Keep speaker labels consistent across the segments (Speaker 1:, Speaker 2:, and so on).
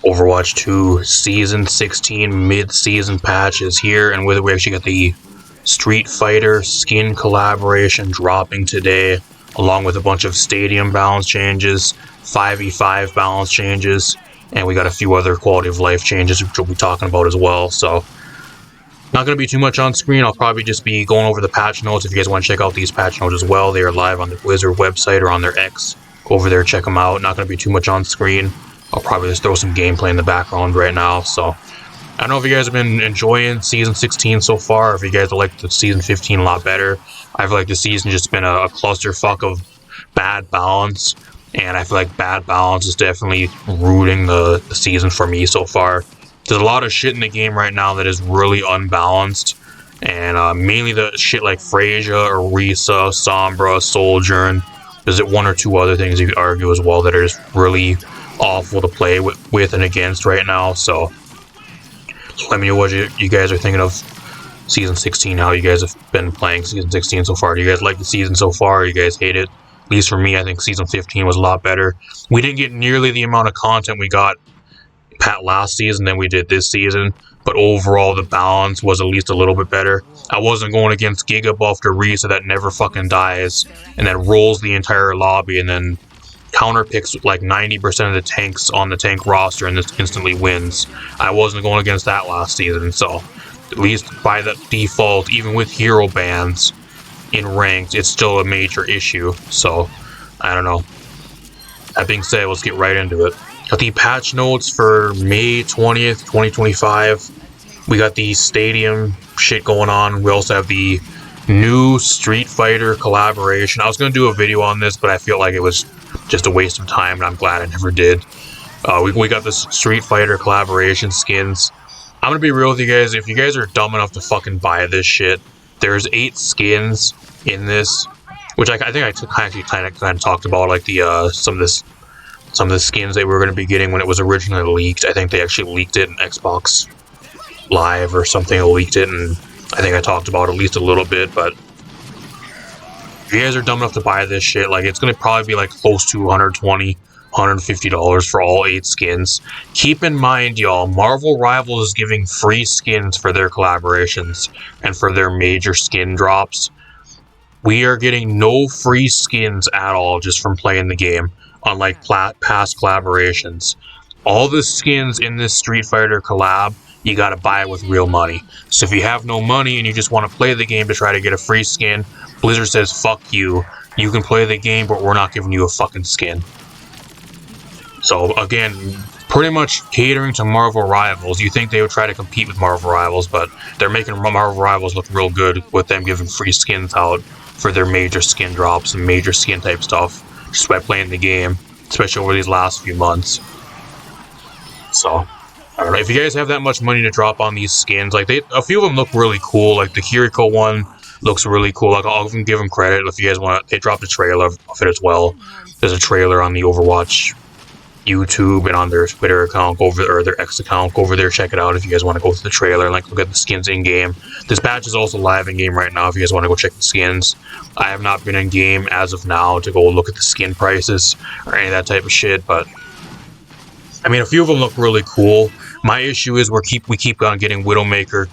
Speaker 1: Overwatch 2 Season 16 mid-season patch is here, and with it we actually got the Streetfighter skin collaboration dropping today, along with a bunch of stadium balance changes, 5v5 balance changes, and we got a few other quality of life changes which we'll be talking about as well. So not going to be too much on screen. I'll probably just be going over the patch notes. If you guys want to check out these patch notes as well, they are live on the Blizzard website or on their X. Go over there, check them out. Not going to be too much on screen. I'll probably just throw some gameplay in the background right now. So I don't know if you guys have been enjoying Season 16 so far, or if you guys have liked the Season 15 a lot better. I feel like the season just been a clusterfuck of bad balance, and I feel like bad balance is definitely rooting the season for me so far. There's a lot of shit in the game right now that is really unbalanced, and mainly the shit like Freyja, Orisa, Sombra, Sojourn. There's one or two other things you could argue as well that are just really awful to play with and against right now. So let me know what you guys are thinking of Season 16, how you guys have been playing Season 16 so far. Do you guys like the season so far, or you guys hate it? At least for me, I think Season 15 was a lot better. We didn't get nearly the amount of content we got last season than we did this season, but overall the balance was at least a little bit better. I wasn't going against Giga buffed Orisa that never fucking dies and then rolls the entire lobby and then counterpicks like 90% of the tanks on the tank roster and just instantly wins. I wasn't going against that last season, so at least by the default, even with hero bans in ranked, it's still a major issue. So I don't know. That being said, let's get right into it. Got the patch notes for May 20th, 2025. We got the stadium shit going on. We also have the new Streetfighter collaboration. I was going to do a video on this, but I feel like it was just a waste of time, and I'm glad I never did. We got the Streetfighter collaboration skins. I'm going to be real with you guys. If you guys are dumb enough to fucking buy this shit, there's 8 skins in this, which I think I actually kind of talked about, like the some of the skins that we were going to be getting when it was originally leaked. I think they actually leaked it in Xbox Live or something, leaked it, and I think I talked about it at least a little bit. But if you guys are dumb enough to buy this shit, like, it's going to probably be like close to $120, $150 for all 8 skins. Keep in mind, y'all, Marvel Rivals is giving free skins for their collaborations and for their major skin drops. We are getting no free skins at all just from playing the game, unlike past collaborations. All the skins in this Street Fighter collab, you gotta buy it with real money. So if you have no money and you just want to play the game to try to get a free skin, Blizzard says, fuck you. You can play the game, but we're not giving you a fucking skin. So again, pretty much catering to Marvel Rivals. You think they would try to compete with Marvel Rivals, but they're making Marvel Rivals look real good with them giving free skins out for their major skin drops and major skin type stuff just by playing the game, especially over these last few months. So I don't know, if you guys have that much money to drop on these skins, like a few of them look really cool. Like the Kiriko one looks really cool. Like, I'll even give them credit if you guys want. They dropped a trailer of it as well. There's a trailer on the Overwatch YouTube and on their Twitter account, or their X account. Go over there, check it out if you guys want to go to the trailer and like look at the skins in game. this patch is also live in game right now if you guys want to go check the skins. I have not been in game as of now to go look at the skin prices or any of that type of shit, but I mean, a few of them look really cool. My issue is we keep on getting Widowmaker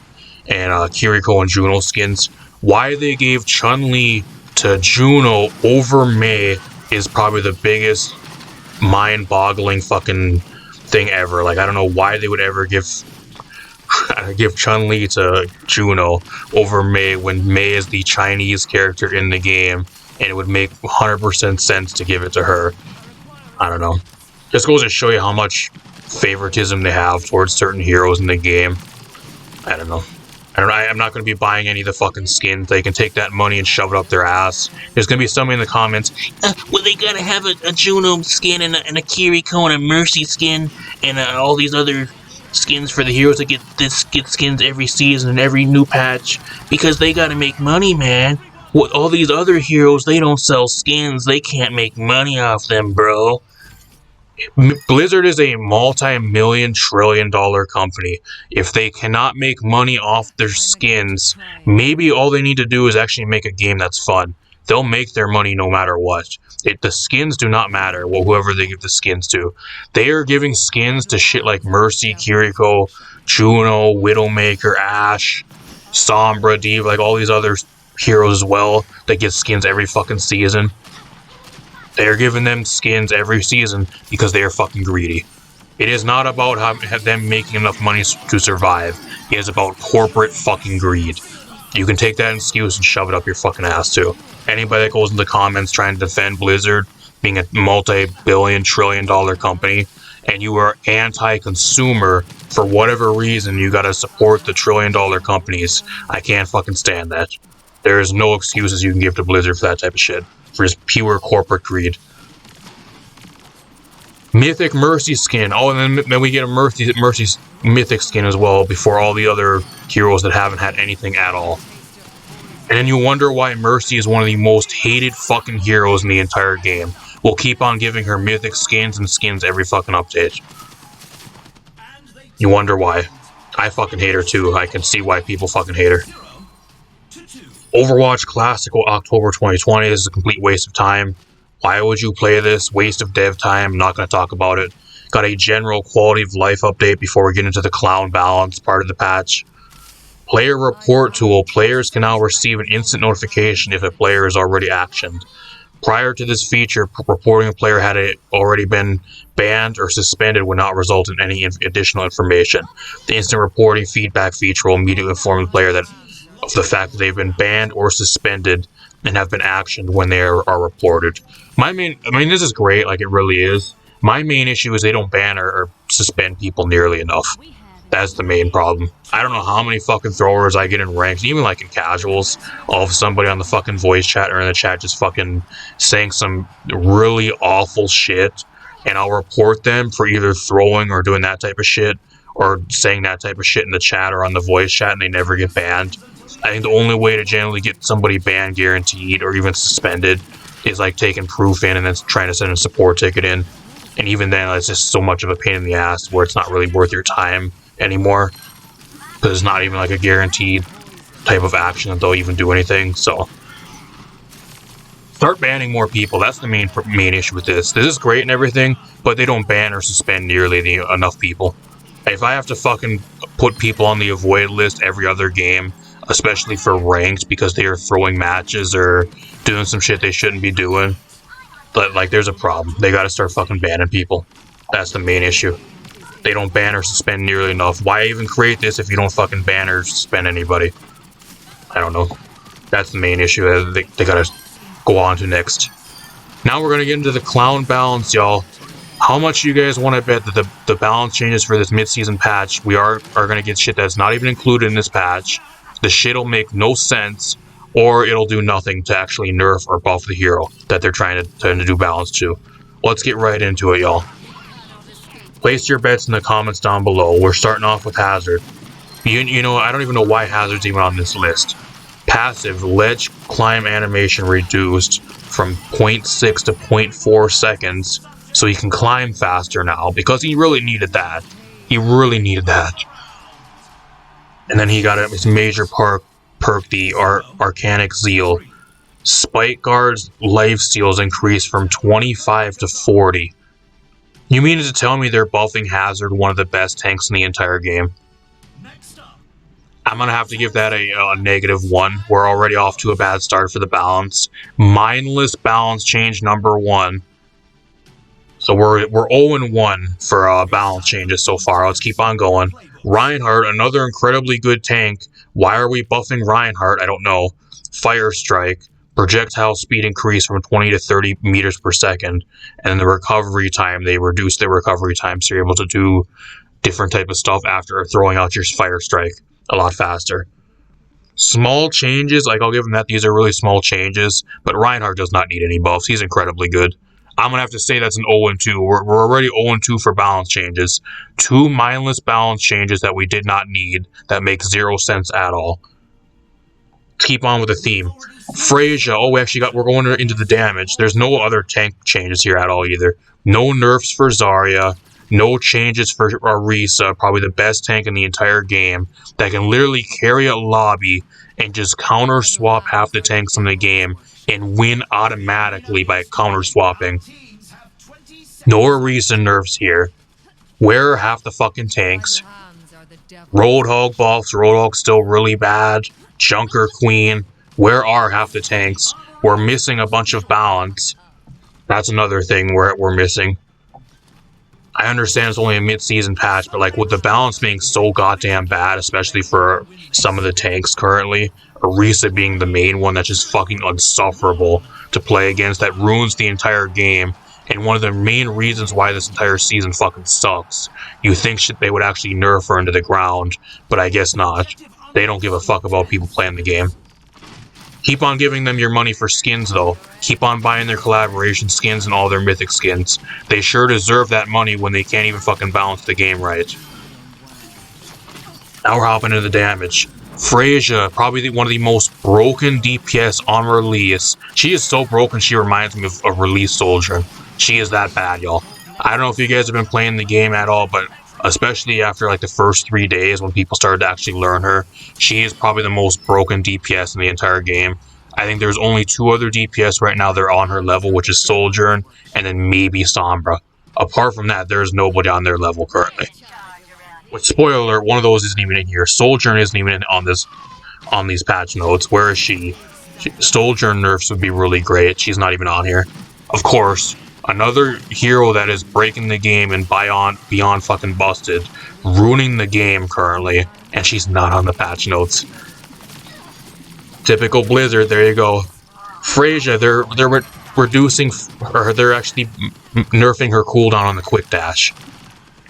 Speaker 1: and Kiriko and Juno skins. Why they gave Chun-Li to Juno over Mei is probably the biggest mind-boggling fucking thing ever. Like, I don't know why they would ever give Chun-Li to Juno over Mei when Mei is the Chinese character in the game, and it would make 100% sense to give it to her. I don't know. Just goes to show you how much favoritism they have towards certain heroes in the game. I don't know. I'm not going to be buying any of the fucking skins. They can take that money and shove it up their ass. There's going to be somebody in the comments, well, they got to have a Juno skin and a Kiriko and a Mercy skin and all these other skins for the heroes that get skins every season and every new patch because they got to make money, man. With all these other heroes, they don't sell skins. They can't make money off them, bro. Blizzard is a multi-million trillion dollar company. If they cannot make money off their skins, maybe all they need to do is actually make a game that's fun. They'll make their money no matter what. The skins do not matter, whoever they give the skins to. They are giving skins to shit like Mercy, Kiriko, Juno, Widowmaker, Ashe, Sombra, Diva, like all these other heroes as well that get skins every fucking season. They're giving them skins every season because they are fucking greedy. It is not about them making enough money to survive. It is about corporate fucking greed. You can take that excuse and shove it up your fucking ass too. Anybody that goes in the comments trying to defend Blizzard being a multi-billion, trillion-dollar company, and you are anti-consumer for whatever reason, you gotta support the trillion-dollar companies. I can't fucking stand that. There is no excuses you can give to Blizzard for that type of shit. For just pure corporate greed. Mythic Mercy skin. Oh, and then we get a Mercy Mythic skin as well before all the other heroes that haven't had anything at all. And then you wonder why Mercy is one of the most hated fucking heroes in the entire game. We'll keep on giving her mythic skins and skins every fucking update. You wonder why. I fucking hate her too. I can see why people fucking hate her. Overwatch Classic October 2020. This is a complete waste of time. Why would you play this? Waste of dev time. I'm not going to talk about it. Got a general quality of life update before we get into the clown balance part of the patch. Player report tool. Players can now receive an instant notification if a player is already actioned. Prior to this feature, reporting a player had already been banned or suspended would not result in any additional information. The instant reporting feedback feature will immediately inform the player of the fact that they've been banned or suspended and have been actioned when they are reported. This is great, like it really is. My main issue is they don't ban or suspend people nearly enough. That's the main problem. I don't know how many fucking throwers I get in ranks, even like in casuals, of somebody on the fucking voice chat or in the chat just fucking saying some really awful shit, and I'll report them for either throwing or doing that type of shit, or saying that type of shit in the chat or on the voice chat, and they never get banned. I think the only way to generally get somebody banned guaranteed or even suspended is like taking proof in and then trying to send a support ticket in. And even then, it's just so much of a pain in the ass where it's not really worth your time anymore. Because it's not even like a guaranteed type of action that they'll even do anything. So start banning more people. That's the main issue with this. This is great and everything, but they don't ban or suspend nearly enough people. If I have to fucking put people on the avoid list every other game, especially for ranked because they are throwing matches or doing some shit they shouldn't be doing, but like there's a problem. They gotta start fucking banning people. That's the main issue. They don't ban or suspend nearly enough. Why even create this if you don't fucking ban or suspend anybody? I don't know. That's the main issue that they gotta go on to next. Now we're gonna get into the clown balance, y'all. How much you guys want to bet that the balance changes for this mid-season patch, we are gonna get shit that's not even included in this patch. The shit'll make no sense, or it'll do nothing to actually nerf or buff the hero that they're trying to do balance to. Let's get right into it, y'all. Place your bets in the comments down below. We're starting off with Hazard. You know, I don't even know why Hazard's even on this list. Passive, ledge climb animation reduced from 0.6 to 0.4 seconds, so he can climb faster now, because he really needed that. He really needed that. And then he got his major perk, the Arcanic Zeal. Spike Guard's life steals increased from 25 to 40. You mean to tell me they're buffing Hazard, one of the best tanks in the entire game? I'm going to have to give that a -1. We're already off to a bad start for the balance. Mindless balance change number 1. So we're 0-1 for balance changes so far. Let's keep on going. Reinhardt, another incredibly good tank. Why are we buffing Reinhardt? I don't know. Fire Strike. Projectile speed increased from 20 to 30 meters per second. And then the recovery time, they reduced their recovery time, so you're able to do different type of stuff after throwing out your Fire Strike a lot faster. Small changes, like I'll give them that. These are really small changes, but Reinhardt does not need any buffs. He's incredibly good. I'm going to have to say that's an 0-2. We're already 0-2 for balance changes. 2 mindless balance changes that we did not need that make 0 sense at all. Let's keep on with the theme. Freyja, we're going into the damage. There's no other tank changes here at all either. No nerfs for Zarya. No changes for Orisa, probably the best tank in the entire game, that can literally carry a lobby and just counter swap half the tanks in the game and win automatically by counter swapping. No recent nerfs here. Where are half the fucking tanks? Roadhog buffs. Roadhog's still really bad. Junker Queen. Where are half the tanks? We're missing a bunch of balance. That's another thing we're missing. I understand it's only a mid-season patch, but like with the balance being so goddamn bad, especially for some of the tanks currently, Orisa being the main one that's just fucking insufferable to play against, that ruins the entire game, and one of the main reasons why this entire season fucking sucks. You think they would actually nerf her into the ground, but I guess not. They don't give a fuck about people playing the game. Keep on giving them your money for skins, though. Keep on buying their collaboration skins and all their mythic skins. They sure deserve that money when they can't even fucking balance the game right. Now we're hopping into the damage. Freyja, probably one of the most broken DPS on release. She is so broken, she reminds me of a release soldier. She is that bad, y'all. I don't know if you guys have been playing the game at all, but especially after like the first 3 days when people started to actually learn her, she is probably the most broken DPS in the entire game. I think there's only 2 other DPS right now that are on her level, which is Sojourn and then maybe Sombra. Apart from that, there's nobody on their level currently. With spoiler alert, one of those isn't even in here. Sojourn isn't even on these patch notes. Where is she? Sojourn nerfs would be really great. She's not even on here. Of course, another hero that is breaking the game and beyond fucking busted, ruining the game currently, and she's not on the patch notes. Typical Blizzard, there you go. Freyja, they're reducing, or they're actually nerfing her cooldown on the quick dash.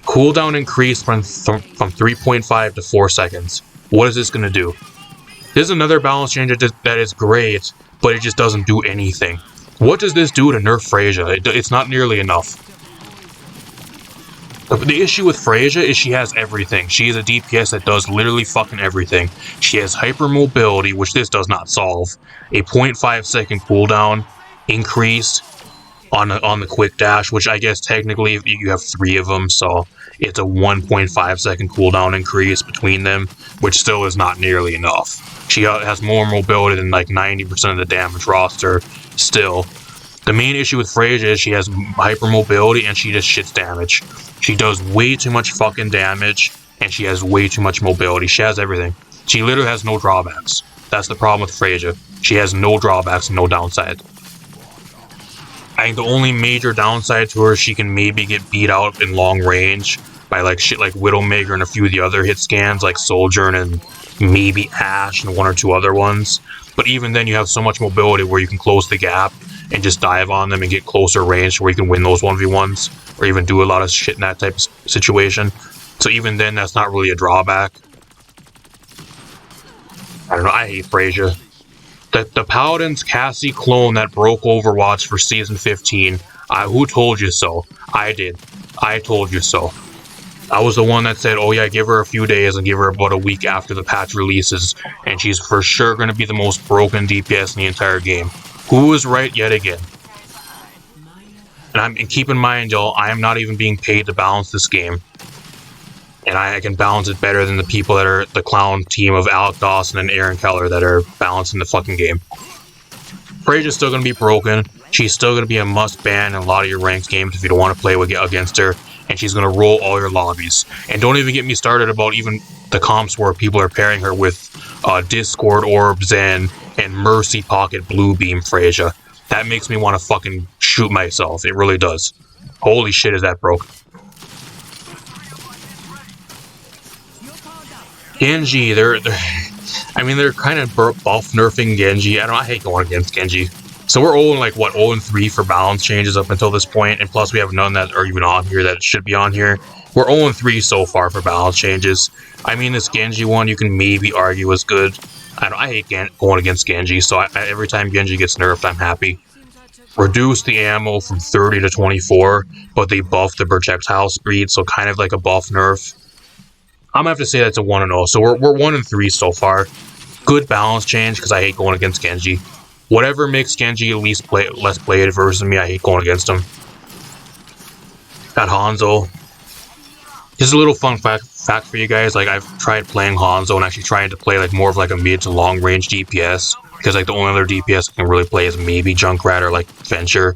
Speaker 1: Cooldown increased from 3.5 to 4 seconds. What is this going to do? This is another balance change that is great, but it just doesn't do anything. What does this do to nerf Freyja? It's not nearly enough. The issue with Freyja is she has everything. She is a DPS that does literally fucking everything. She has hyper mobility, which this does not solve. A 0.5 second cooldown increase on the quick dash, which I guess technically you have 3 of them, so it's a 1.5 second cooldown increase between them, which still is not nearly enough. She has more mobility than like 90% of the damage roster still. The main issue with Freyja is she has hyper mobility and she just shits damage. She does way too much fucking damage and she has way too much mobility. She has everything. She literally has no drawbacks. That's the problem with Freyja. She has no drawbacks and no downside. I think the only major downside to her is she can maybe get beat out in long range by like shit like Widowmaker and a few of the other hit scans like Sojourn and maybe Ashe and 1 or 2 other ones. But even then you have so much mobility where you can close the gap and just dive on them and get closer range where you can win those 1v1s or even do a lot of shit in that type of situation. So even then that's not really a drawback. I don't know, I hate Freyja. The Paladin's Cassie clone that broke Overwatch for Season 15, who told you so? I did. I told you so. I was the one that said, oh yeah, give her a few days and give her about a week after the patch releases, and she's for sure going to be the most broken DPS in the entire game. Who was right yet again? And keep in mind, y'all, I am not even being paid to balance this game. And I can balance it better than the people that are the clown team of Alec Dawson and Aaron Keller that are balancing the fucking game. Freyja's still going to be broken. She's still going to be a must ban in a lot of your ranked games if you don't want to play against her. And she's going to roll all your lobbies. And don't even get me started about even the comps where people are pairing her with Discord Orb Zen and Mercy Pocket Bluebeam Freyja. That makes me want to fucking shoot myself. It really does. Holy shit, is that broken. Genji, they're kind of buff nerfing Genji. I hate going against Genji. So we're 0-3 for balance changes up until this point, and plus we have none that are even on here that should be on here. We're 0-3 so far for balance changes. I mean, this Genji one you can maybe argue is good. I hate going against Genji, so every time Genji gets nerfed, I'm happy. Reduce the ammo from 30 to 24, but they buff the projectile speed, so kind of like a buff nerf. I'm gonna have to say that's a 1-0, so we're 1-3 so far. Good balance change, because I hate going against Genji. Whatever makes Genji less played versus me, I hate going against him. Got Hanzo. Just a little fun fact for you guys, like I've tried playing Hanzo and actually trying to play like more of like a mid to long range DPS. because like the only other DPS I can really play is maybe Junkrat or like Venture.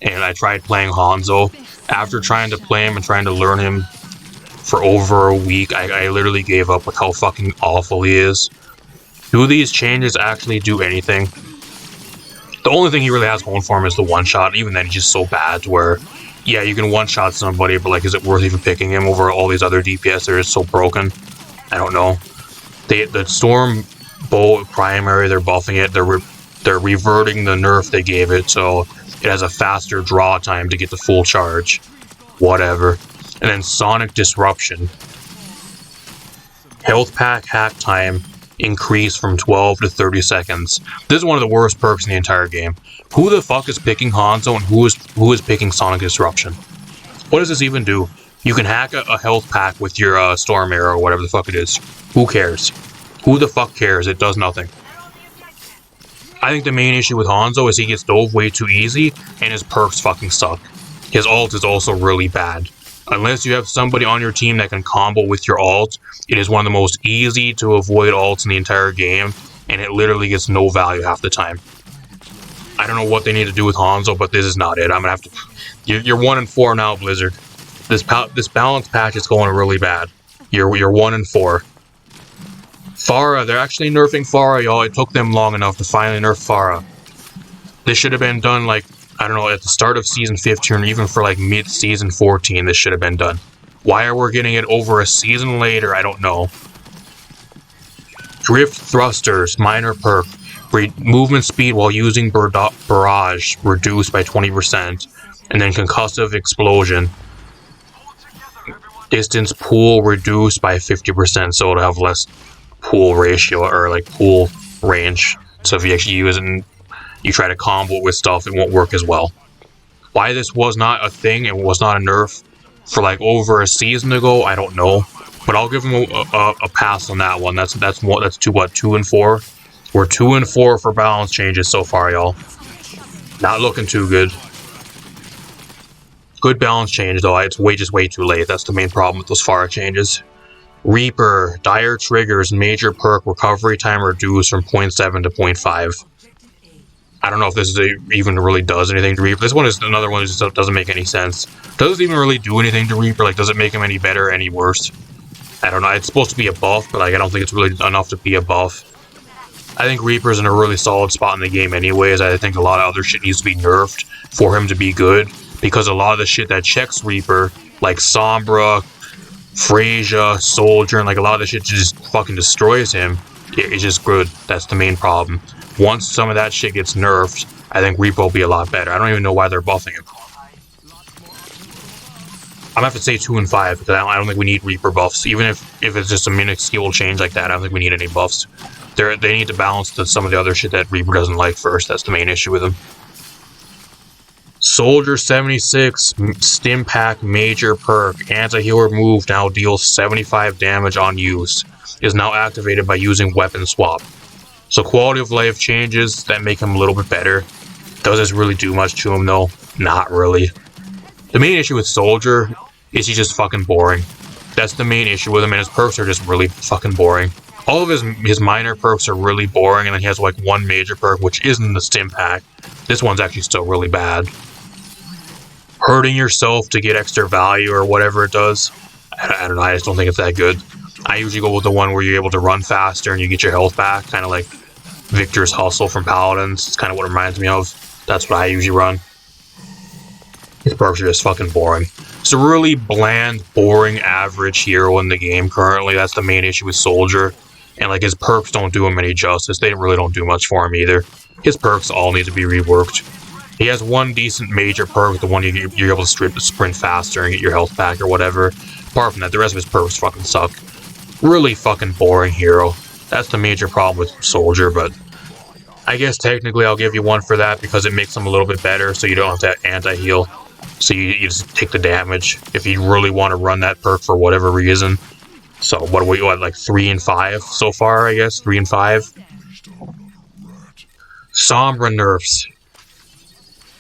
Speaker 1: And I tried playing Hanzo. After trying to play him and trying to learn him for over a week, I literally gave up with how fucking awful he is. Do these changes actually do anything? The only thing he really has going for him is the one-shot. Even then, he's just so bad where, yeah, you can one-shot somebody, but like, is it worth even picking him over all these other DPS that are so broken? I don't know. The Storm Bow primary, they're buffing it. They're reverting the nerf they gave it, so it has a faster draw time to get the full charge. Whatever. And then Sonic Disruption. Health pack hack time increased from 12 to 30 seconds. This is one of the worst perks in the entire game. Who the fuck is picking Hanzo and who is picking Sonic Disruption? What does this even do? You can hack a health pack with your Storm Arrow or whatever the fuck it is. Who cares? Who the fuck cares? It does nothing. I think the main issue with Hanzo is he gets dove way too easy and his perks fucking suck. His ult is also really bad. Unless you have somebody on your team that can combo with your ult, it is one of the most easy to avoid ults in the entire game, and it literally gets no value half the time. I don't know what they need to do with Hanzo, but this is not it. I'm gonna have to... You're 1-4 now, Blizzard. This balance patch is going really bad. You're 1-4. Pharah, they're actually nerfing Pharah, y'all. It took them long enough to finally nerf Pharah. This should have been done, like, I don't know, at the start of Season 15, or even for, like, mid-Season 14, this should have been done. Why are we getting it over a season later? I don't know. Drift Thrusters, minor perk. Movement speed while using Barrage, reduced by 20%. And then Concussive Explosion. Distance pool, reduced by 50%, so it'll have less pool ratio, or, like, pool range. So if you actually use it and you try to combo it with stuff, it won't work as well. Why this was not a thing, it was not a nerf for like over a season ago, I don't know. But I'll give them a pass on that one. That's 2-4? We're 2-4 for balance changes so far, y'all. Not looking too good. Good balance change though, it's just way too late. That's the main problem with those Pharah changes. Reaper, Dire Triggers, major perk, recovery time reduced from 0.7 to 0.5. I don't know if this even really does anything to Reaper. This one is another one that just doesn't make any sense. Doesn't even really do anything to Reaper. Like, does it make him any better or any worse? I don't know. It's supposed to be a buff, but like, I don't think it's really enough to be a buff. I think Reaper's in a really solid spot in the game anyways. I think a lot of other shit needs to be nerfed for him to be good. Because a lot of the shit that checks Reaper, like Sombra, Freyja, Soldier, and like a lot of the shit just fucking destroys him. It's just good. That's the main problem. Once some of that shit gets nerfed, I think Reaper will be a lot better. I don't even know why they're buffing him. I'm gonna have to say 2-5 because I don't think we need Reaper buffs. Even if it's just a minuscule change like that, I don't think we need any buffs. They need to balance some of the other shit that Reaper doesn't like first. That's the main issue with him. Soldier 76, Stim Pack, major perk, anti-healer move now deals 75 damage on use. Is now activated by using weapon swap. So quality of life changes that make him a little bit better. Does this really do much to him though? Not really. The main issue with Soldier is he's just fucking boring. That's the main issue with him, and his perks are just really fucking boring. All of his minor perks are really boring, and then he has like one major perk, which isn't the Stim Pack. This one's actually still really bad. Hurting yourself to get extra value or whatever it does. I don't know, I just don't think it's that good. I usually go with the one where you're able to run faster and you get your health back, kind of like Victor's Hustle from Paladins. It's kind of what it reminds me of. That's what I usually run. His perks are just fucking boring. It's a really bland, boring, average hero in the game currently. That's the main issue with Soldier. And like his perks don't do him any justice. They really don't do much for him either. His perks all need to be reworked. He has one decent major perk, the one you're able to sprint faster and get your health back or whatever. Apart from that, the rest of his perks fucking suck. Really fucking boring hero. That's the major problem with Soldier, but I guess technically I'll give you one for that because it makes him a little bit better so you don't have to anti-heal. So you just take the damage if you really want to run that perk for whatever reason. So what are we at, like 3-5 so far, I guess? 3-5? Sombra nerfs.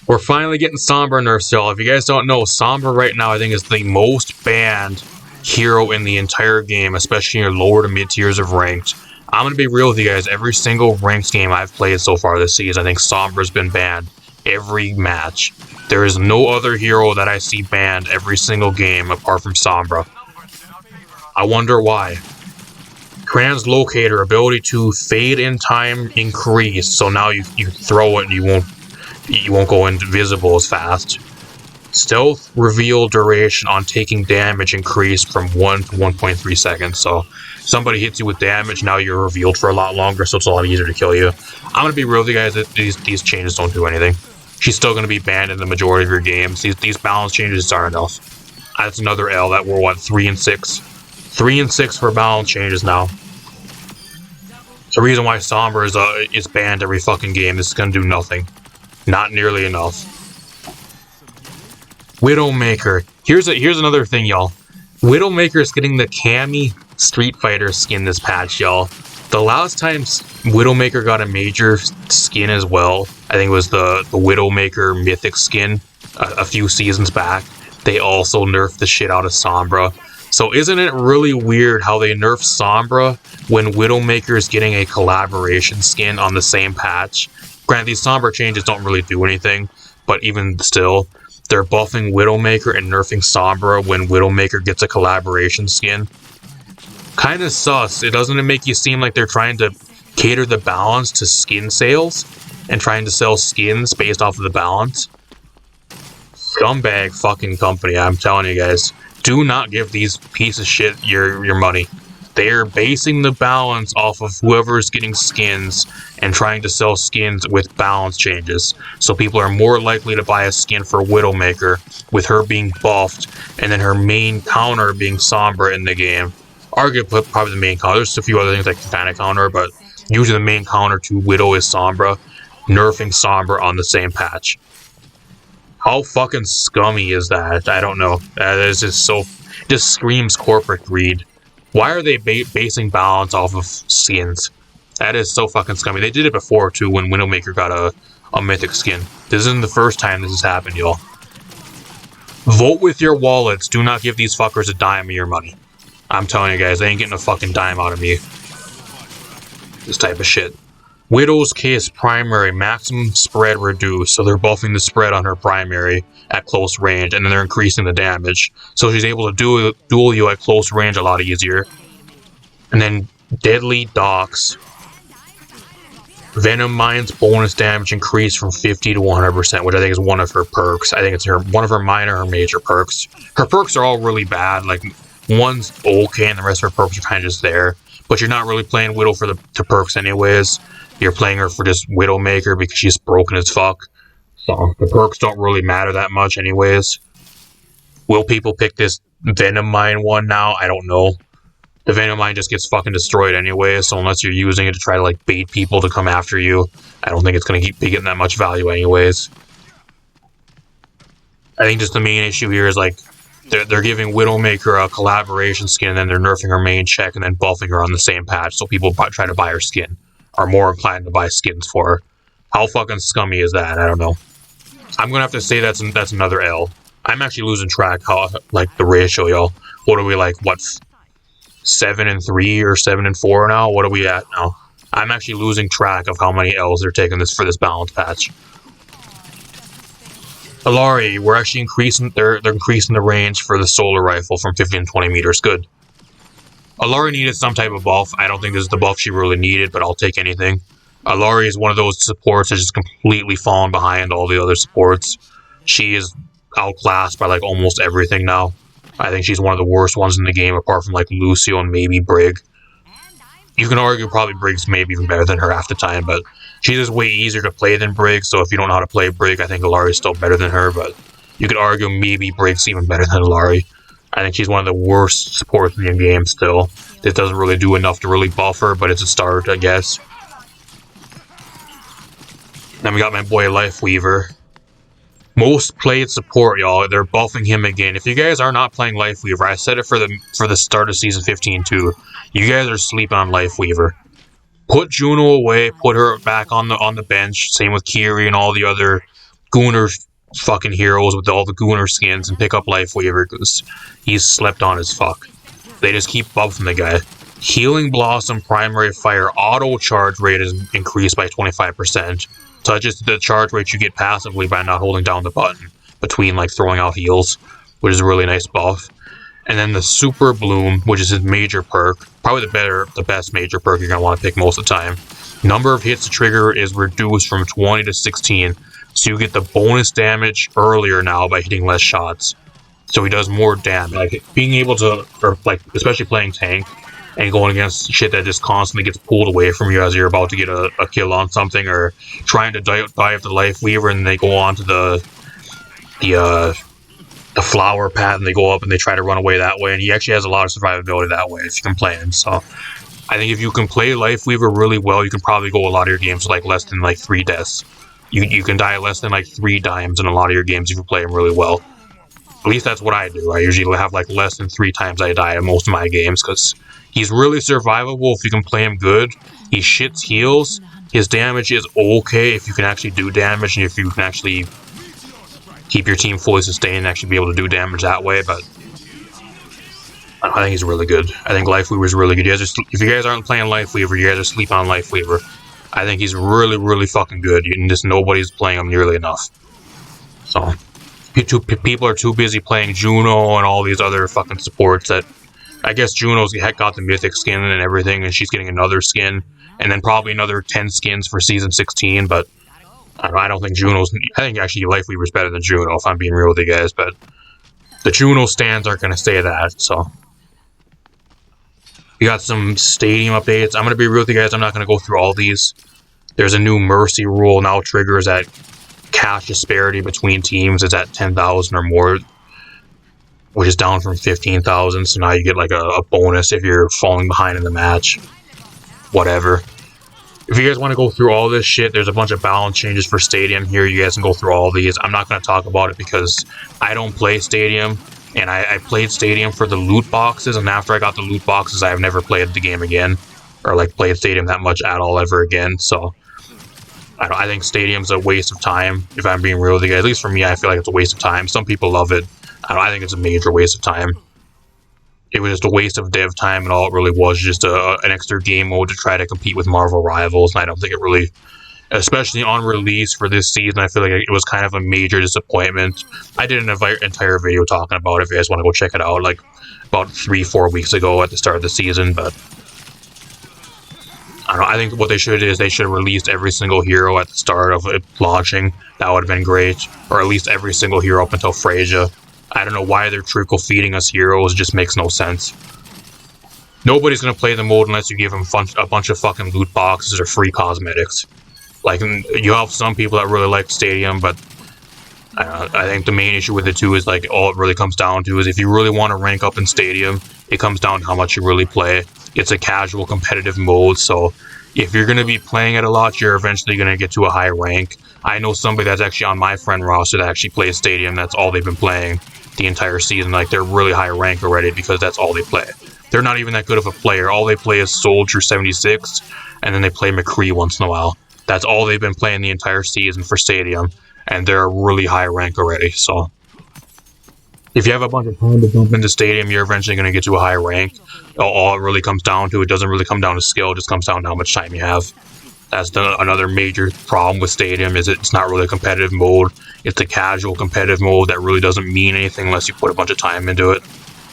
Speaker 1: We're finally getting Sombra nerfs, y'all. If you guys don't know, Sombra right now I think is the most banned hero in the entire game, especially in your lower to mid tiers of ranked. I'm gonna be real with you guys. Every single ranked game I've played so far this season, I think Sombra's been banned every match. There is no other hero that I see banned every single game apart from Sombra. I wonder why. Translocator, ability to fade in time increase, so now you throw it and you won't go invisible as fast. Stealth reveal duration on taking damage increased from 1 to 1.3 seconds, so somebody hits you with damage, now you're revealed for a lot longer, so it's a lot easier to kill you. I'm gonna be real with you guys, that these changes don't do anything. She's still gonna be banned in the majority of your games. These balance changes aren't enough. That's another L that we're what, 3 and 6? 3 and 6 for balance changes now. It's the reason why Sombra is banned every fucking game. This is gonna do nothing. Not nearly enough. Widowmaker. Here's another thing, y'all. Widowmaker is getting the Cammy Streetfighter skin this patch, y'all. The last time Widowmaker got a major skin as well, I think it was the Widowmaker Mythic skin a few seasons back. They also nerfed the shit out of Sombra. So isn't it really weird how they nerf Sombra when Widowmaker is getting a collaboration skin on the same patch? Granted, these Sombra changes don't really do anything, but even still, they're buffing Widowmaker and nerfing Sombra when Widowmaker gets a collaboration skin. Kinda sus. Doesn't it make you seem like they're trying to cater the balance to skin sales and trying to sell skins based off of the balance? Scumbag fucking company, I'm telling you guys. Do not give these pieces of shit your money. They're basing the balance off of whoever's getting skins and trying to sell skins with balance changes. So people are more likely to buy a skin for Widowmaker with her being buffed and then her main counter being Sombra in the game. Arguably, probably the main counter. There's a few other things that can kind of counter, but usually the main counter to Widow is Sombra. Nerfing Sombra on the same patch. How fucking scummy is that? I don't know. That is just so... just screams corporate greed. Why are they basing balance off of skins? That is so fucking scummy. They did it before, too, when Widowmaker got a mythic skin. This isn't the first time this has happened, y'all. Vote with your wallets. Do not give these fuckers a dime of your money. I'm telling you guys, they ain't getting a fucking dime out of me. This type of shit. Widow's case primary, maximum spread reduced, so they're buffing the spread on her primary at close range, and then they're increasing the damage. So she's able to duel you at close range a lot easier. And then Deadly Docks. Venom Mine's bonus damage increased from 50 to 100%, which I think is one of her perks. I think it's one of her minor or major perks. Her perks are all really bad, like one's okay and the rest of her perks are kind of just there. But you're not really playing Widow for the perks anyways. You're playing her for just Widowmaker because she's broken as fuck. So the perks don't really matter that much anyways. Will people pick this Venom Mine one now? I don't know. The Venom Mine just gets fucking destroyed anyway, so unless you're using it to try to like bait people to come after you, I don't think it's going to be getting that much value anyways. I think just the main issue here is like they're giving Widowmaker a collaboration skin and then they're nerfing her main check and then buffing her on the same patch, so people try to buy her skin. Are more inclined to buy skins for her. How fucking scummy is that? I don't know. I'm gonna have to say that's another L. I'm actually losing track how like the ratio, y'all. What are we like? What 7 and 3 or 7 and 4 now? What are we at now? I'm actually losing track of how many L's they're taking for this balance patch. Alari, we're actually increasing. They're increasing the range for the solar rifle from 50 to 20 meters. Good. Alari needed some type of buff. I don't think this is the buff she really needed, but I'll take anything. Alari is one of those supports that's just completely fallen behind all the other supports. She is outclassed by like almost everything now. I think she's one of the worst ones in the game, apart from like Lucio and maybe Brig. You can argue probably Brig's maybe even better than her half the time, but she's just way easier to play than Brig, so if you don't know how to play Brig, I think Alari's still better than her, but you could argue maybe Brig's even better than Alari. I think she's one of the worst supports in the game still. It doesn't really do enough to really buff her, but it's a start, I guess. Then we got my boy Lifeweaver. Most played support, y'all. They're buffing him again. If you guys are not playing Lifeweaver, I said it for the start of Season 15 too. You guys are sleeping on Lifeweaver. Put Juno away, put her back on the bench. Same with Kiri and all the other Gooner fucking heroes with all the Gooner skins, and pick up Lifeweaver because he's slept on as fuck. They just keep buffing the guy. Healing Blossom Primary Fire auto charge rate is increased by 25%. So that's just the charge rate you get passively by not holding down the button between like throwing out heals, which is a really nice buff. And then the Super Bloom, which is his major perk, probably the best major perk you're gonna want to pick most of the time. Number of hits to trigger is reduced from 20 to 16, so you get the bonus damage earlier now by hitting less shots. So he does more damage. Like being able to, or like especially playing tank and going against shit that just constantly gets pulled away from you as you're about to get a kill on something, or trying to dive the Life Weaver and they go on to the flower path and they go up and they try to run away that way, and he actually has a lot of survivability that way if you can play him. So I think if you can play Life Weaver really well, you can probably go a lot of your games like less than like 3 deaths. You can die less than like 3 dimes in a lot of your games if you play him really well. At least that's what I do. I usually have like less than 3 times I die in most of my games because he's really survivable if you can play him good. He shits heals. His damage is okay if you can actually do damage and if you can actually keep your team fully sustained and actually be able to do damage that way, but I think he's really good. I think Life Weaver is really good. If you guys aren't playing Life Weaver, you guys are sleeping on Life Weaver. I think he's really, really fucking good. And just nobody's playing him nearly enough. So people are too busy playing Juno and all these other fucking supports that I guess Juno's got the mythic skin and everything, and she's getting another skin, and then probably another 10 skins for season 16. But I don't think Juno's. I think actually Life Weaver's better than Juno if I'm being real with you guys. But the Juno stands aren't going to say that. So we got some stadium updates. I'm going to be real with you guys. I'm not going to go through all these. There's a new mercy rule now triggers that cash disparity between teams is at 10,000 or more, which is down from 15,000. So now you get like a bonus if you're falling behind in the match. Whatever. If you guys want to go through all this shit, there's a bunch of balance changes for Stadium here. You guys can go through all these. I'm not going to talk about it because I don't play Stadium. And I played Stadium for the loot boxes. And after I got the loot boxes, I've never played the game again. Or like played Stadium that much at all ever again. So I think Stadium's a waste of time. If I'm being real with you guys. At least for me, I feel like it's a waste of time. Some people love it. I think it's a major waste of time. It was just a waste of dev time, and all it really was just an extra game mode to try to compete with Marvel Rivals, and I don't think it really, especially on release for this season, I feel like it was kind of a major disappointment. I did an entire video talking about it if you guys want to go check it out, like about 3-4 weeks ago at the start of the season, but I don't know, I think what they should do is they should have released every single hero at the start of it launching. That would have been great, or at least every single hero up until Freyja. I don't know why they're trickle feeding us heroes. It just makes no sense. Nobody's going to play the mode unless you give them a bunch of fucking loot boxes or free cosmetics. Like, you have some people that really like Stadium, but I think the main issue with it too is like all it really comes down to is if you really want to rank up in Stadium, it comes down to how much you really play. It's a casual competitive mode, so if you're going to be playing it a lot, you're eventually going to get to a high rank. I know somebody that's actually on my friend roster that actually plays Stadium. That's all they've been playing the entire season. Like, they're really high rank already because that's all they play. They're not even that good of a player. All they play is Soldier 76, and then they play McCree once in a while. That's all they've been playing the entire season for Stadium, and they're really high rank already. So if you have a bunch of time to jump into Stadium, you're eventually going to get to a high rank. All it really comes down to, it doesn't really come down to skill, it just comes down to how much time you have. That's another major problem with Stadium, is it's not really a competitive mode. It's a casual competitive mode that really doesn't mean anything unless you put a bunch of time into it.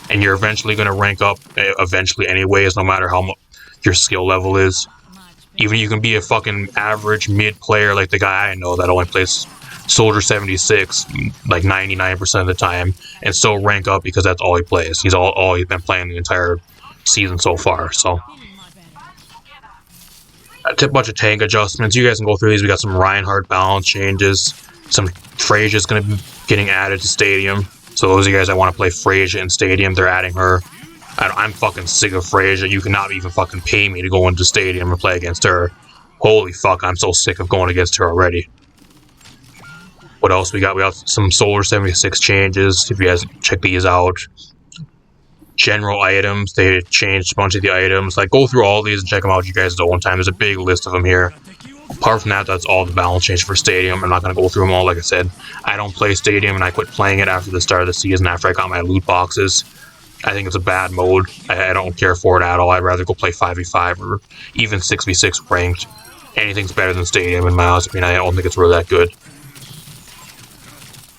Speaker 1: And you're eventually going to rank up eventually anyways, no matter how much your skill level is. Even you can be a fucking average mid player like the guy I know that only plays Soldier 76 like 99% of the time and still rank up because that's all he plays. He's all he's been playing the entire season so far. So a bunch of tank adjustments. You guys can go through these. We got some Reinhardt balance changes. Some Freyja's going to be getting added to Stadium. So those of you guys that want to play Freyja in Stadium, they're adding her. I'm fucking sick of Freyja. You cannot even fucking pay me to go into Stadium and play against her. Holy fuck, I'm so sick of going against her already. What else we got? We got some Solar 76 changes. If you guys check these out. General items. They changed a bunch of the items. Like, go through all these and check them out. You guys at one time. There's a big list of them here. Apart from that, that's all the balance change for Stadium. I'm not going to go through them all. Like I said, I don't play Stadium, and I quit playing it after the start of the season after I got my loot boxes. I think it's a bad mode. I don't care for it at all. I'd rather go play 5v5 or even 6v6 ranked. Anything's better than Stadium in my honest opinion. I don't think it's really that good.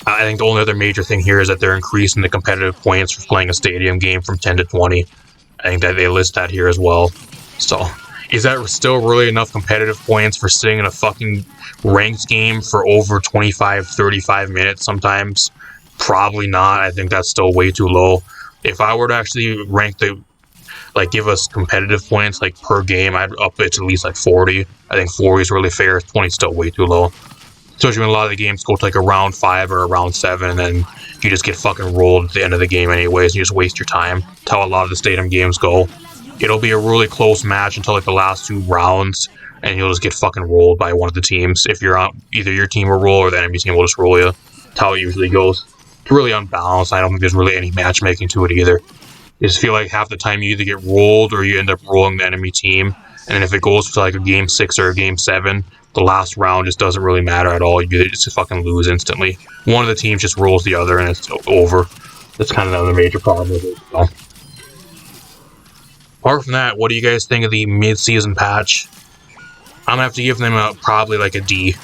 Speaker 1: I think the only other major thing here is that they're increasing the competitive points for playing a Stadium game from 10 to 20. I think that they list that here as well. So, is that still really enough competitive points for sitting in a fucking ranked game for over 25, 35 minutes sometimes? Probably not. I think that's still way too low. If I were to actually rank the, like, give us competitive points, like, per game, I'd up it to at least, like, 40. I think 40 is really fair. 20 is still way too low. Especially when a lot of the games go to, like, a round 5 or a round 7, and then you just get fucking rolled at the end of the game anyways, and you just waste your time. That's how a lot of the Stadium games go. It'll be a really close match until, like, the last 2 rounds, and you'll just get fucking rolled by one of the teams. If you're on, either your team will roll or the enemy team will just roll you. That's how it usually goes. It's really unbalanced. I don't think there's really any matchmaking to it either. You just feel like half the time you either get rolled or you end up rolling the enemy team. And then if it goes to like a game 6 or a game 7, the last round just doesn't really matter at all. You just fucking lose instantly. One of the teams just rolls the other and it's over. That's kind of another major problem with it. So. Apart from that, what do you guys think of the mid-season patch? I'm gonna have to give them probably like a D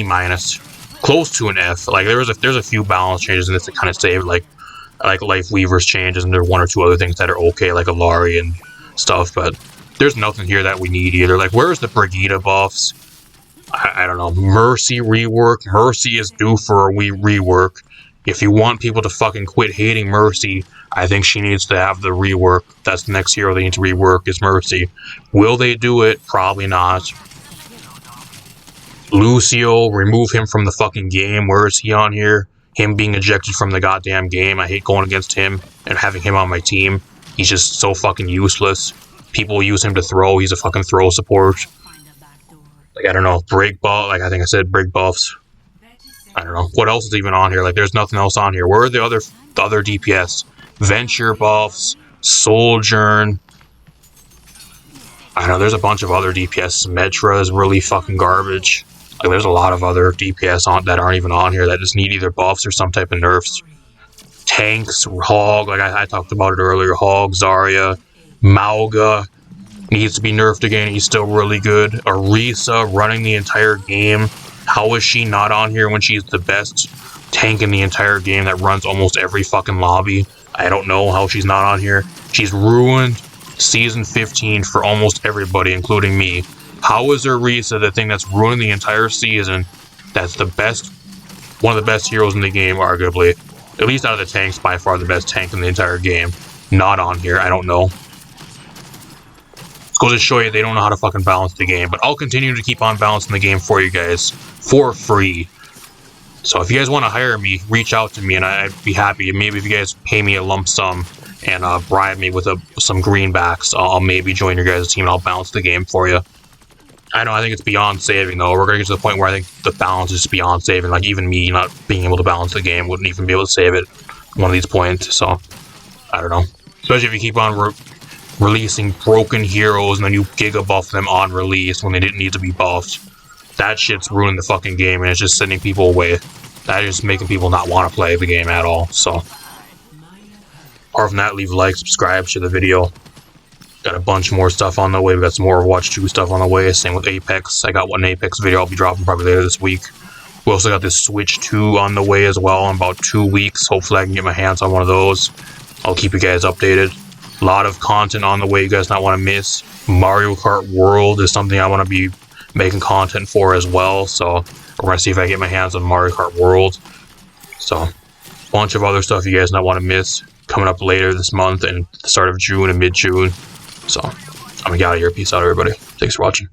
Speaker 1: minus. Close to an F. Like there's a few balance changes in this that kind of saved, like Life Weaver's changes, and there are 1 or 2 other things that are okay, like Alari and stuff, but there's nothing here that we need either. Like, where's the Brigida buffs? I don't know. Mercy rework. Mercy is due for a rework. If you want people to fucking quit hating Mercy, I think she needs to have the rework. That's the next hero they need to rework is Mercy. Will they do it? Probably not. Lucio, remove him from the fucking game. Where is he on here? Him being ejected from the goddamn game. I hate going against him and having him on my team. He's just so fucking useless. People use him to throw. He's a fucking throw support. Like, I don't know. Break buff. Like, I think I said break buffs. I don't know. What else is even on here? Like, there's nothing else on here. Where are the other DPS? Venture buffs. Sojourn. I don't know. There's a bunch of other DPS. Metra is really fucking garbage. Like, there's a lot of other DPS that aren't even on here that just need either buffs or some type of nerfs. Tanks, Hog, like I talked about it earlier. Hog, Zarya, Mauga needs to be nerfed again. He's still really good. Orisa running the entire game. How is she not on here when she's the best tank in the entire game that runs almost every fucking lobby? I don't know how she's not on here. She's ruined Season 15 for almost everybody, including me. How is Orisa, the thing that's ruining the entire season, that's the best, one of the best heroes in the game, arguably, at least out of the tanks, by far the best tank in the entire game, not on here? I don't know. It goes to show you they don't know how to fucking balance the game, but I'll continue to keep on balancing the game for you guys, for free. So if you guys want to hire me, reach out to me, and I'd be happy. Maybe if you guys pay me a lump sum and bribe me with some greenbacks, I'll maybe join your guys' team and I'll balance the game for you. I know, I think it's beyond saving, though. We're going to get to the point where I think the balance is beyond saving. Like, even me not being able to balance the game wouldn't even be able to save it at one of these points. So, I don't know. Especially if you keep on releasing broken heroes and then you giga buff them on release when they didn't need to be buffed. That shit's ruining the fucking game, and it's just sending people away. That is making people not want to play the game at all. So, apart from that, leave a like, subscribe, share the video. Got a bunch more stuff on the way. We got some more Overwatch 2 stuff on the way. Same with Apex. I got one Apex video I'll be dropping probably later this week. We also got this Switch 2 on the way as well in about 2 weeks. Hopefully I can get my hands on one of those. I'll keep you guys updated. A lot of content on the way you guys not want to miss. Mario Kart World is something I want to be making content for as well. So we're going to see if I get my hands on Mario Kart World. So a bunch of other stuff you guys not want to miss coming up later this month and the start of June and mid-June. So, I'm gonna get out of here. Peace out, everybody. Thanks for watching.